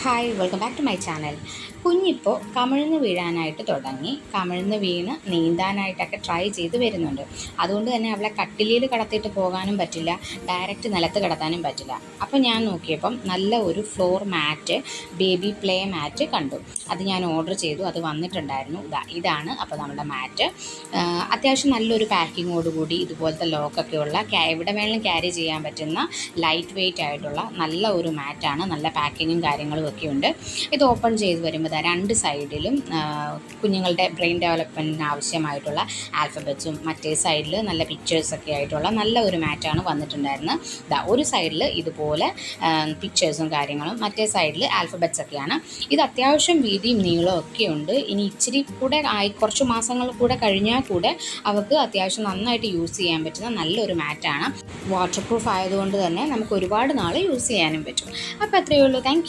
Hi welcome back to my channel. കുഞ്ഞിപ്പോൾ കമിഴ്ന്ന് വീഴാനായിട്ട് തുടങ്ങി. കമിഴ്ന്ന് വീണ് നീന്താനായിട്ടൊക്കെ ട്രൈ ചെയ്ത് വരുന്നുണ്ട്. അതുകൊണ്ട് തന്നെ അവളെ കട്ടിലിൽ കിടത്തിയിട്ട് പോകാനും പറ്റില്ല, ഡയറക്റ്റ് നിലത്ത് കിടത്താനും പറ്റില്ല. അപ്പോൾ ഞാൻ നോക്കിയപ്പം നല്ല ഒരു ഫ്ലോർ മാറ്റ്, ബേബി പ്ലേ മാറ്റ് കണ്ടു. അത് ഞാൻ ഓർഡർ ചെയ്തു. അത് വന്നിട്ടുണ്ടായിരുന്നു. ഇതാണ് അപ്പോൾ നമ്മുടെ മാറ്റ്. അത്യാവശ്യം നല്ലൊരു പാക്കിങ്ങോടുകൂടി ഇതുപോലത്തെ ലോക്കൊക്കെ ഉള്ള എവിടെ വേണമെങ്കിലും ക്യാരി ചെയ്യാൻ പറ്റുന്ന ലൈറ്റ് വെയ്റ്റ് ആയിട്ടുള്ള നല്ല ഒരു മാറ്റാണ്. നല്ല പാക്കിങ്ങും കാര്യങ്ങളും ഒക്കെ ഉണ്ട്. ഇത് ഓപ്പൺ ചെയ്ത് വരുമ്പോൾ രണ്ട് സൈഡിലും കുഞ്ഞുങ്ങളുടെ ബ്രെയിൻ ഡെവലപ്മെൻറ്റിന് ആവശ്യമായിട്ടുള്ള ആൽഫബറ്റ്സും മറ്റേ സൈഡിൽ നല്ല പിക്ചേഴ്സൊക്കെ ആയിട്ടുള്ള നല്ല ഒരു മാറ്റാണ് വന്നിട്ടുണ്ടായിരുന്നത്. ഒരു സൈഡിൽ ഇതുപോലെ പിക്ചേഴ്സും കാര്യങ്ങളും, മറ്റേ സൈഡിൽ ആൽഫബറ്റ്സ് ഒക്കെയാണ്. ഇത് അത്യാവശ്യം വീതിയും നീളവും ഒക്കെ ഉണ്ട്. ഇനി ഇച്ചിരി കൂടെ കുറച്ച് മാസങ്ങൾ കൂടെ കഴിഞ്ഞാൽ കൂടെ അവർക്ക് അത്യാവശ്യം നന്നായിട്ട് യൂസ് ചെയ്യാൻ പറ്റുന്ന നല്ലൊരു മാറ്റാണ്. വാട്ടർ പ്രൂഫ് ആയതുകൊണ്ട് തന്നെ നമുക്ക് ഒരുപാട് നാൾ യൂസ് ചെയ്യാനും പറ്റും. അപ്പോൾ അത്രയേ ഉള്ളൂ. താങ്ക്